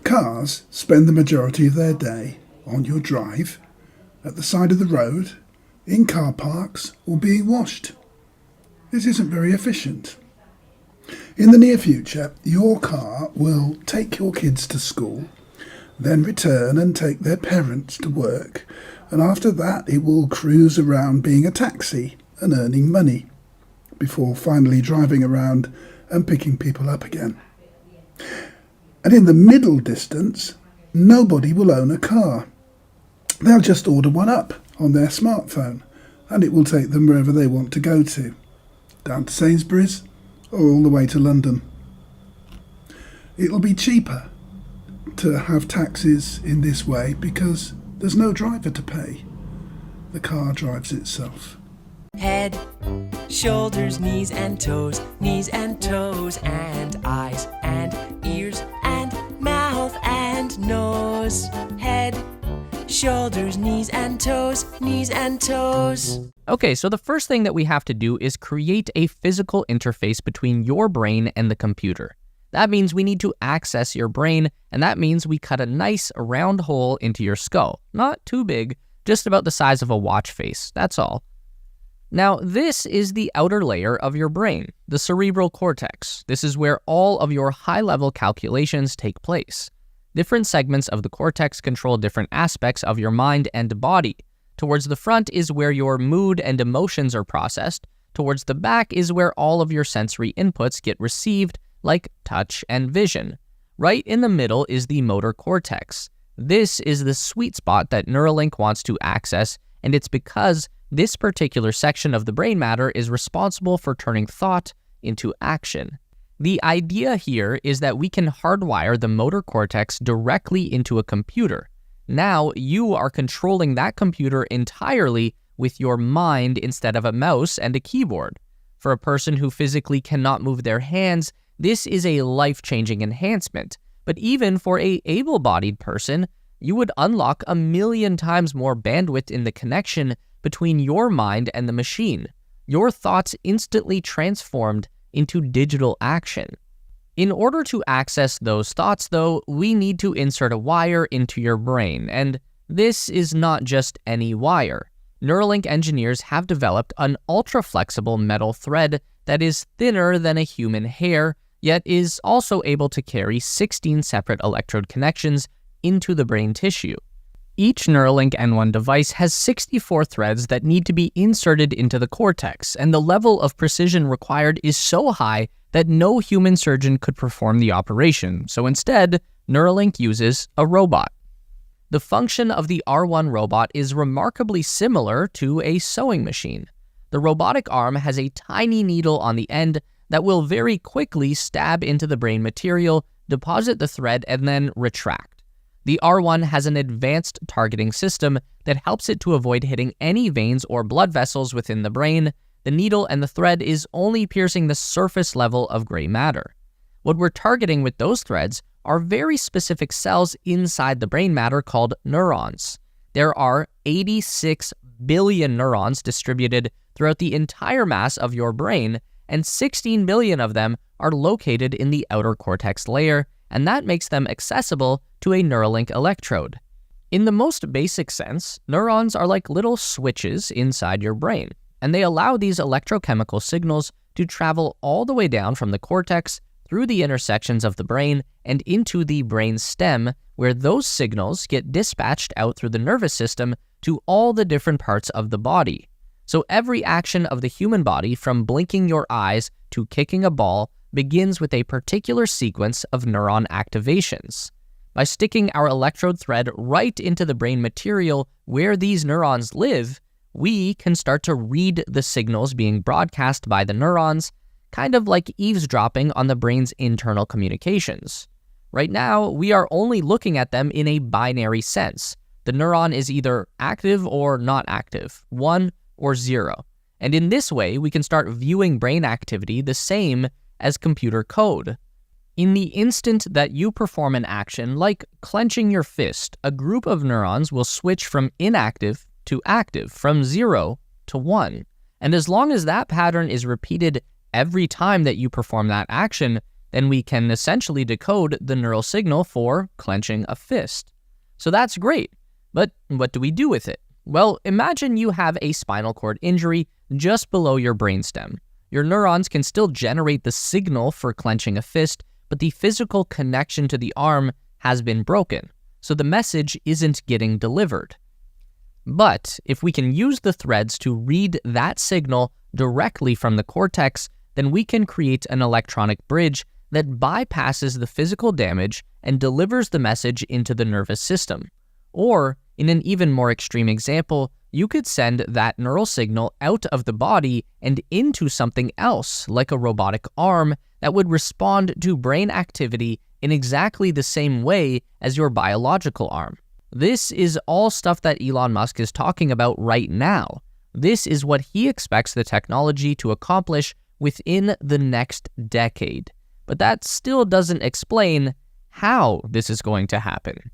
Cars spend the majority of their day on your drive, at the side of the road, in car parks, or being washed. This isn't very efficient. In the near future, your car will take your kids to school, then return and take their parents to work, and after that it will cruise around being a taxi and earning money, before finally driving around and picking people up again. And in the middle distance, nobody will own a car. They'll just order one up on their smartphone, and it will take them wherever they want to go to, down to Sainsbury's or all the way to London. It'll be cheaper to have taxis in this way because there's no driver to pay. The car drives itself. Head, shoulders, knees and toes, and eyes and ears and mouth and nose. Head, shoulders, knees and toes, Okay, so the first thing that we have to do is create a physical interface between your brain and the computer. That means we need to access your brain, and that means we cut a nice round hole into your skull. Not too big, just about the size of a watch face, that's all. Now, this is the outer layer of your brain, the cerebral cortex. This is where all of your high-level calculations take place. Different segments of the cortex control different aspects of your mind and body. Towards the front is where your mood and emotions are processed. Towards the back is where all of your sensory inputs get received, like touch and vision. Right in the middle is the motor cortex. This is the sweet spot that Neuralink wants to access, and it's because this particular section of the brain matter is responsible for turning thought into action. The idea here is that we can hardwire the motor cortex directly into a computer. Now you are controlling that computer entirely with your mind instead of a mouse and a keyboard. For a person who physically cannot move their hands, this is a life-changing enhancement. But even for a able-bodied person, you would unlock 1 million times more bandwidth in the connection between your mind and the machine. Your thoughts instantly transformed into digital action. In order to access those thoughts, though, we need to insert a wire into your brain, and this is not just any wire. Neuralink engineers have developed an ultra-flexible metal thread that is thinner than a human hair, yet is also able to carry 16 separate electrode connections into the brain tissue. Each Neuralink N1 device has 64 threads that need to be inserted into the cortex, and the level of precision required is so high that no human surgeon could perform the operation, so instead, Neuralink uses a robot. The function of the R1 robot is remarkably similar to a sewing machine. The robotic arm has a tiny needle on the end that will very quickly stab into the brain material, deposit the thread, and then retract. The R1 has an advanced targeting system that helps it to avoid hitting any veins or blood vessels within the brain. the needle and the thread is only piercing the surface level of gray matter. What we're targeting with those threads are very specific cells inside the brain matter called neurons. There are 86 billion neurons distributed throughout the entire mass of your brain, and 16 billion of them are located in the outer cortex layer, and that makes them accessible to a Neuralink electrode. In the most basic sense, neurons are like little switches inside your brain, and they allow these electrochemical signals to travel all the way down from the cortex through the intersections of the brain and into the brain stem, where those signals get dispatched out through the nervous system to all the different parts of the body. So every action of the human body, from blinking your eyes to kicking a ball, begins with a particular sequence of neuron activations. By sticking our electrode thread right into the brain material where these neurons live, we can start to read the signals being broadcast by the neurons, kind of like eavesdropping on the brain's internal communications. Right now, we are only looking at them in a binary sense. The neuron is either active or not active, 1 or 0. And in this way, we can start viewing brain activity the same as computer code. In the instant that you perform an action like clenching your fist, a group of neurons will switch from inactive to active, from 0 to 1. And as long as that pattern is repeated every time that you perform that action, then we can essentially decode the neural signal for clenching a fist. So that's great, but what do we do with it? Well, imagine you have a spinal cord injury just below your brainstem. Your neurons can still generate the signal for clenching a fist, but the physical connection to the arm has been broken, so the message isn't getting delivered. But if we can use the threads to read that signal directly from the cortex, then we can create an electronic bridge that bypasses the physical damage and delivers the message into the nervous system. Or, in an even more extreme example, you could send that neural signal out of the body and into something else, like a robotic arm, that would respond to brain activity in exactly the same way as your biological arm. This is all stuff that Elon Musk is talking about right now. This is what he expects the technology to accomplish within the next decade. But that still doesn't explain how this is going to happen.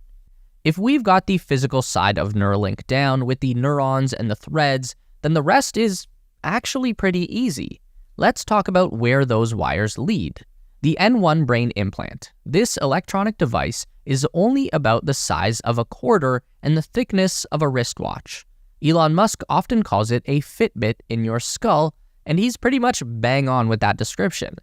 If we've got the physical side of Neuralink down with the neurons and the threads, then the rest is actually pretty easy. Let's talk about where those wires lead. The N1 brain implant. This electronic device is only about the size of a quarter and the thickness of a wristwatch. Elon Musk often calls it a Fitbit in your skull, and he's pretty much bang on with that description.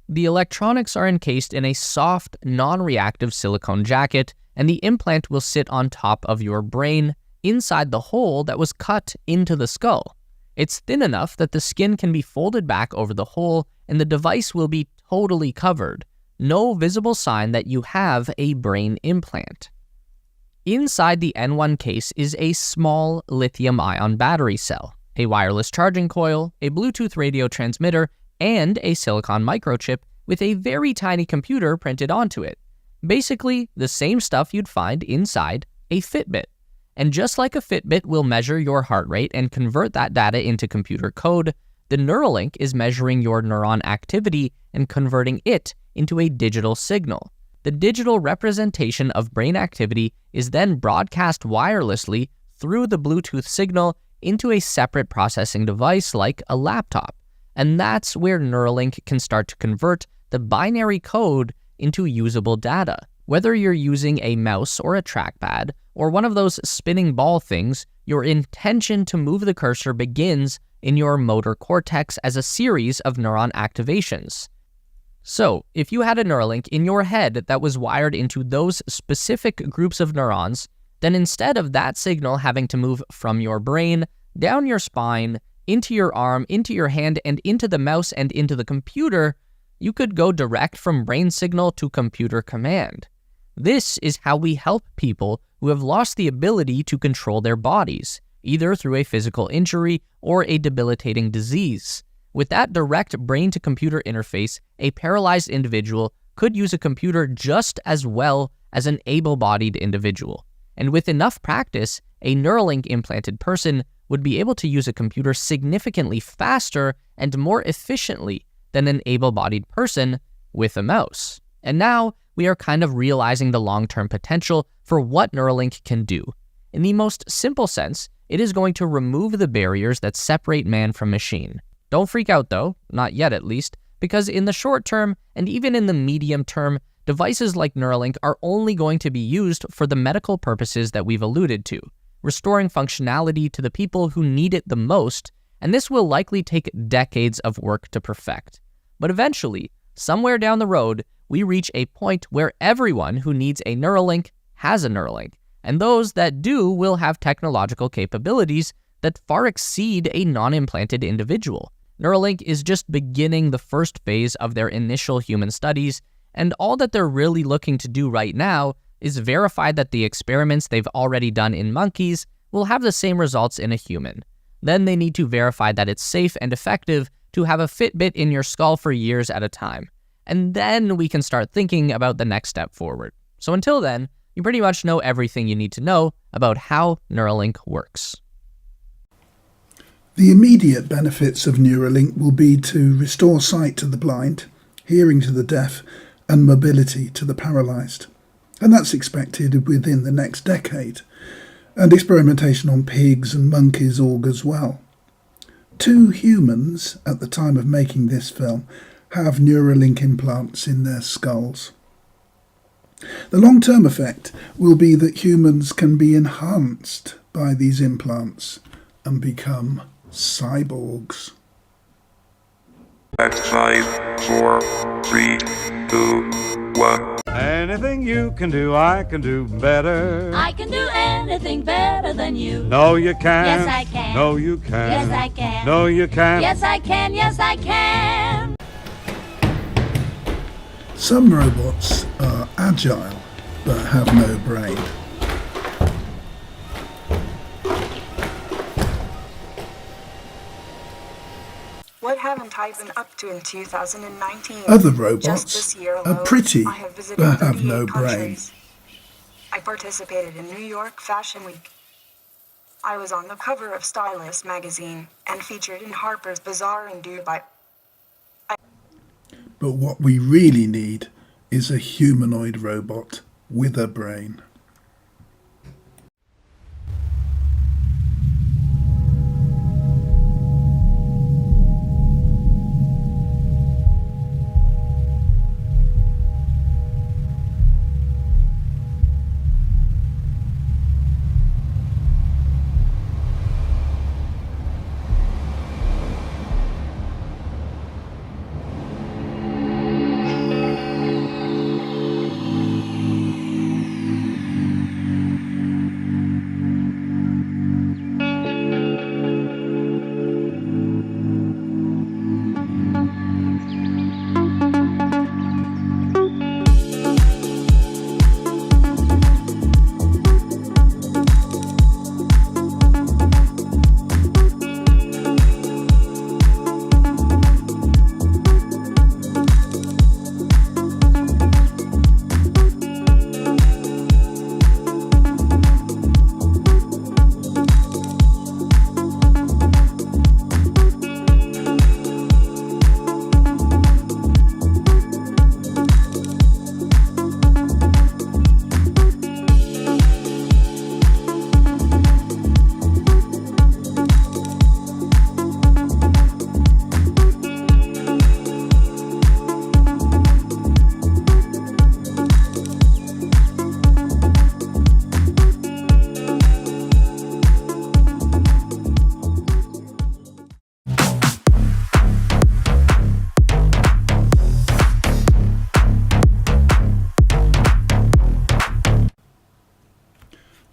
The electronics are encased in a soft, non-reactive silicone jacket, and the implant will sit on top of your brain, inside the hole that was cut into the skull. It's thin enough that the skin can be folded back over the hole, and the device will be totally covered. No visible sign that you have a brain implant. Inside the N1 case is a small lithium-ion battery cell, a wireless charging coil, a Bluetooth radio transmitter, and a silicon microchip with a very tiny computer printed onto it. Basically, the same stuff you'd find inside a Fitbit. And just like a Fitbit will measure your heart rate and convert that data into computer code, the Neuralink is measuring your neuron activity and converting it into a digital signal. The digital representation of brain activity is then broadcast wirelessly through the Bluetooth signal into a separate processing device like a laptop. And that's where Neuralink can start to convert the binary code into usable data. Whether you're using a mouse or a trackpad, or one of those spinning ball things, your intention to move the cursor begins in your motor cortex as a series of neuron activations. So, if you had a Neuralink in your head that was wired into those specific groups of neurons, then instead of that signal having to move from your brain, down your spine, into your arm, into your hand, and into the mouse and into the computer, you could go direct from brain signal to computer command. This is how we help people who have lost the ability to control their bodies, either through a physical injury or a debilitating disease. With that direct brain-to-computer interface, a paralyzed individual could use a computer just as well as an able-bodied individual. And with enough practice, a Neuralink implanted person would be able to use a computer significantly faster and more efficiently than an able-bodied person with a mouse. And now we are kind of realizing the long-term potential for what Neuralink can do. In the most simple sense, it is going to remove the barriers that separate man from machine. Don't freak out though, not yet at least, because in the short term and even in the medium term, devices like Neuralink are only going to be used for the medical purposes that we've alluded to, restoring functionality to the people who need it the most, and this will likely take decades of work to perfect. But eventually, somewhere down the road, we reach a point where everyone who needs a Neuralink has a Neuralink, and those that do will have technological capabilities that far exceed a non-implanted individual. Neuralink is just beginning the first phase of their initial human studies, and all that they're really looking to do right now is verify that the experiments they've already done in monkeys will have the same results in a human. Then they need to verify that it's safe and effective to have a Fitbit in your skull for years at a time. And then we can start thinking about the next step forward. So until then, you pretty much know everything you need to know about how Neuralink works. The immediate benefits of Neuralink will be to restore sight to the blind, hearing to the deaf, and mobility to the paralysed. And that's expected within the next decade. And experimentation on pigs and monkeys augurs well. 2 humans, at the time of making this film, have Neuralink implants in their skulls. The long-term effect will be that humans can be enhanced by these implants and become cyborgs. That's 5, 4, 3, 2, 1. Anything you can do, I can do better. I can do anything better than you. No, you can't. Yes, I can. No, you can't. Yes, I can. No, you can't. Yes, I can. Yes, I can. Some robots are agile but have no brain. What haven't I been up to in 2019? Other Just robots this year are alone, pretty I have visited but have 38 no brain. countries. I participated in New York Fashion Week. I was on the cover of Stylist magazine and featured in Harper's Bazaar in Dubai. But what we really need is a humanoid robot with a brain.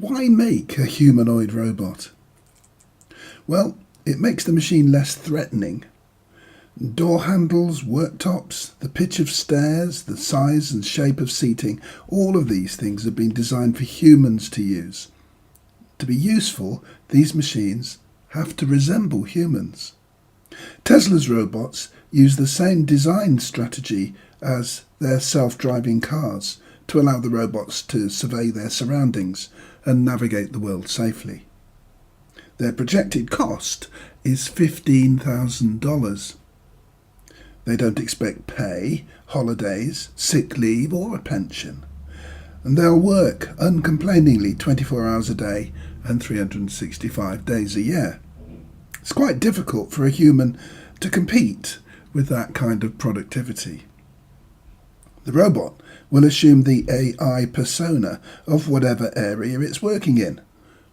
Why make a humanoid robot? Well, it makes the machine less threatening. Door handles, worktops, the pitch of stairs, the size and shape of seating, all of these things have been designed for humans to use. To be useful, these machines have to resemble humans. Tesla's robots use the same design strategy as their self-driving cars to allow the robots to survey their surroundings and navigate the world safely. Their projected cost is $15,000. They don't expect pay, holidays, sick leave or a pension. And they'll work uncomplainingly 24 hours a day and 365 days a year. It's quite difficult for a human to compete with that kind of productivity. The robot will assume the AI persona of whatever area it's working in.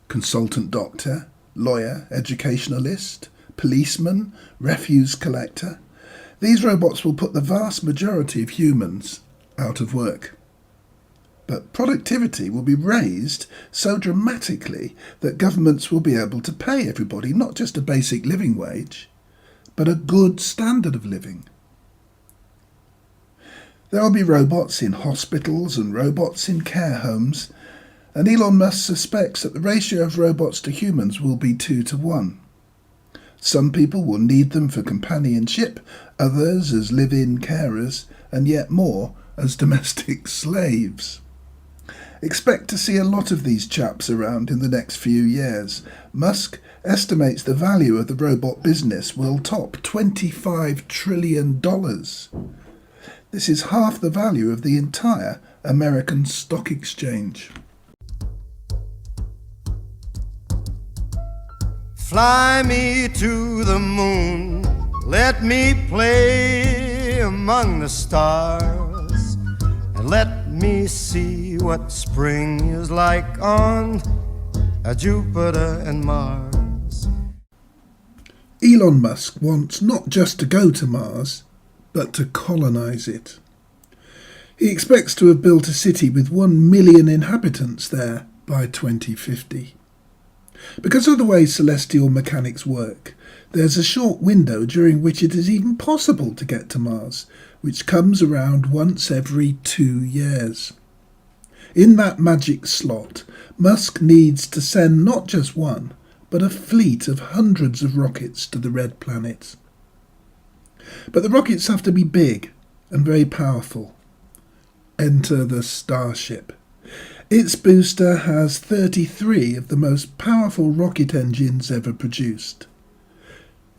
Consultant doctor, lawyer, educationalist, policeman, refuse collector. These robots will put the vast majority of humans out of work. But productivity will be raised so dramatically that governments will be able to pay everybody not just a basic living wage, but a good standard of living. There will be robots in hospitals and robots in care homes, and Elon Musk suspects that the ratio of robots to humans will be 2-1. Some people will need them for companionship, others as live-in carers, and yet more as domestic slaves. Expect to see a lot of these chaps around in the next few years. Musk estimates the value of the robot business will top $25 trillion. This is half the value of the entire American stock exchange. Fly me to the moon, let me play among the stars, and let me see what spring is like on Jupiter and Mars. Elon Musk wants not just to go to Mars, but to colonize it. He expects to have built a city with 1 million inhabitants there by 2050. Because of the way celestial mechanics work, there's a short window during which it is even possible to get to Mars, which comes around once every 2 years. In that magic slot, Musk needs to send not just one, but a fleet of hundreds of rockets to the red planet. But the rockets have to be big and very powerful. Enter the Starship. Its booster has 33 of the most powerful rocket engines ever produced.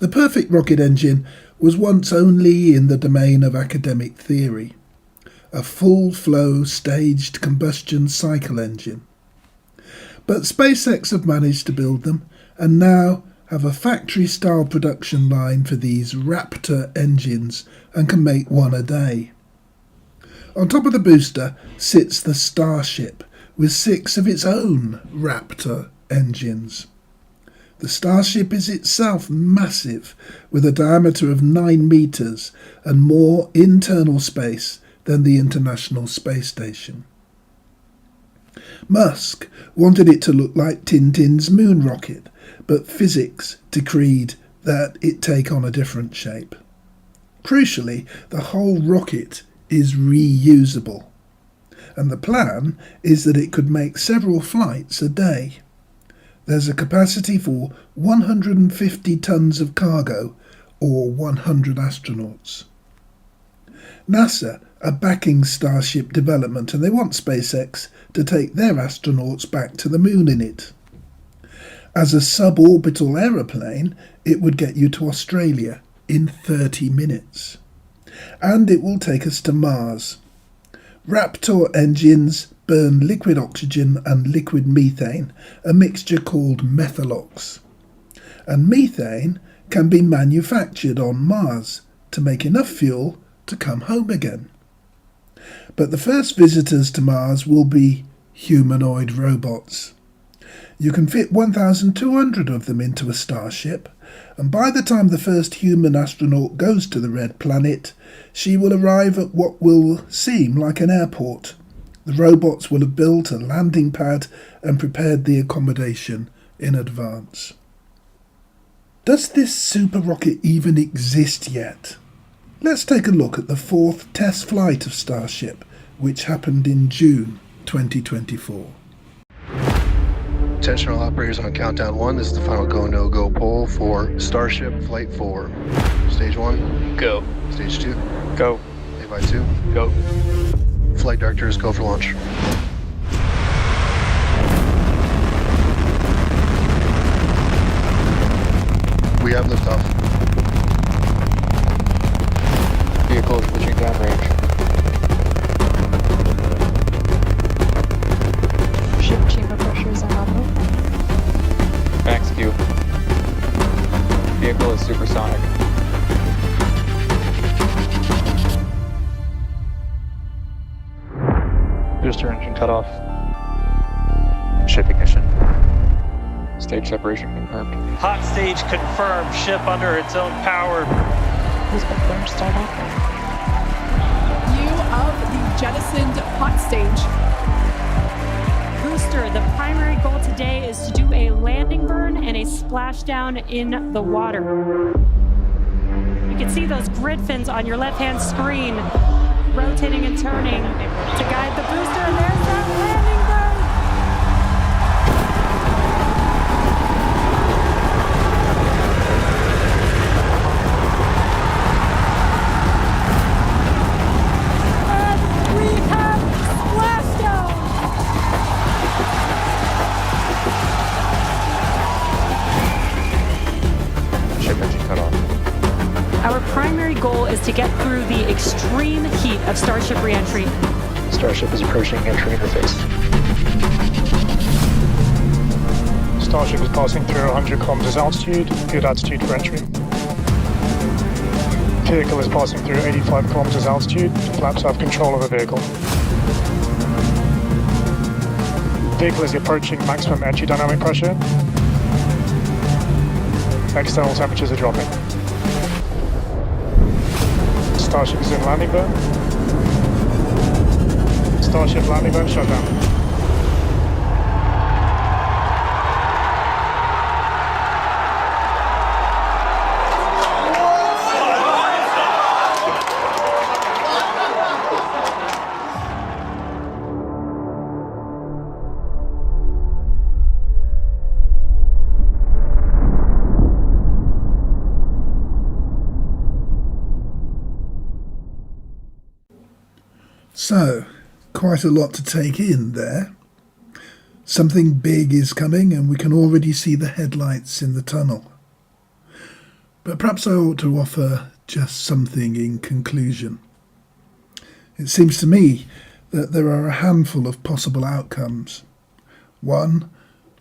The perfect rocket engine was once only in the domain of academic theory. A full-flow staged combustion cycle engine. But SpaceX have managed to build them and now have a factory-style production line for these Raptor engines and can make one a day. On top of the booster sits the Starship, with 6 of its own Raptor engines. The Starship is itself massive, with a diameter of 9 meters and more internal space than the International Space Station. Musk wanted it to look like Tintin's moon rocket, but physics decreed that it take on a different shape. Crucially, the whole rocket is reusable, and the plan is that it could make several flights a day. There's a capacity for 150 tons of cargo, or 100 astronauts. NASA are backing Starship development, and they want SpaceX to take their astronauts back to the moon in it. As a suborbital aeroplane, it would get you to Australia in 30 minutes. And it will take us to Mars. Raptor engines burn liquid oxygen and liquid methane, a mixture called methalox. And methane can be manufactured on Mars to make enough fuel to come home again. But the first visitors to Mars will be humanoid robots. You can fit 1,200 of them into a Starship, and by the time the first human astronaut goes to the red planet, she will arrive at what will seem like an airport. The robots will have built a landing pad and prepared the accommodation in advance. Does this super rocket even exist yet? Let's take a look at the 4th test flight of Starship, which happened in June 2024. Attention all operators on countdown 1. This is the final go, no go poll for Starship Flight 4. Stage 1. Go. Stage 2. Go. Levi 2. Go. Flight directors, go for launch. We have liftoff. Vehicle is reaching downrange. Ship chamber pressures are nominal. Max Q. Vehicle is supersonic. Booster engine cut off. Ship ignition. Stage separation confirmed. Hot stage confirmed. Ship under its own power. Please confirm startup. View of the jettisoned hot stage. Booster, the primary goal today is to do a landing burn and a splashdown in the water. You can see those grid fins on your left-hand screen rotating and turning to guide the booster, and there's that landing burn. And we have splashdown. Ship engine cut off. Our primary goal is to get through the extreme heat of Starship reentry. Starship is approaching entry interface. Starship is passing through 100 kilometers altitude, good altitude for entry. Vehicle is passing through 85 kilometers altitude, flaps have control of the vehicle. Vehicle is approaching maximum entry dynamic pressure. External temperatures are dropping. Starship is in landing burn. Starship landing burn shut down. So, quite a lot to take in there. Something big is coming and we can already see the headlights in the tunnel. But perhaps I ought to offer just something in conclusion. It seems to me that there are a handful of possible outcomes. One,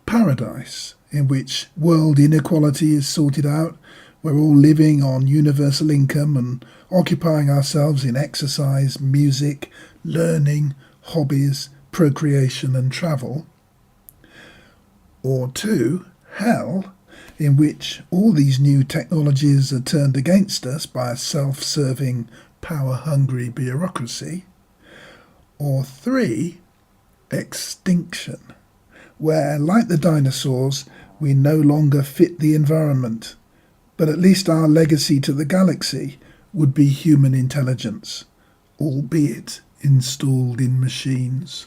paradise, in which world inequality is sorted out. We're all living on universal income and occupying ourselves in exercise, music, learning, hobbies, procreation and travel. Or two, hell, in which all these new technologies are turned against us by a self-serving, power-hungry bureaucracy. Or three, extinction, where, like the dinosaurs, we no longer fit the environment, but at least our legacy to the galaxy would be human intelligence, albeit installed in machines.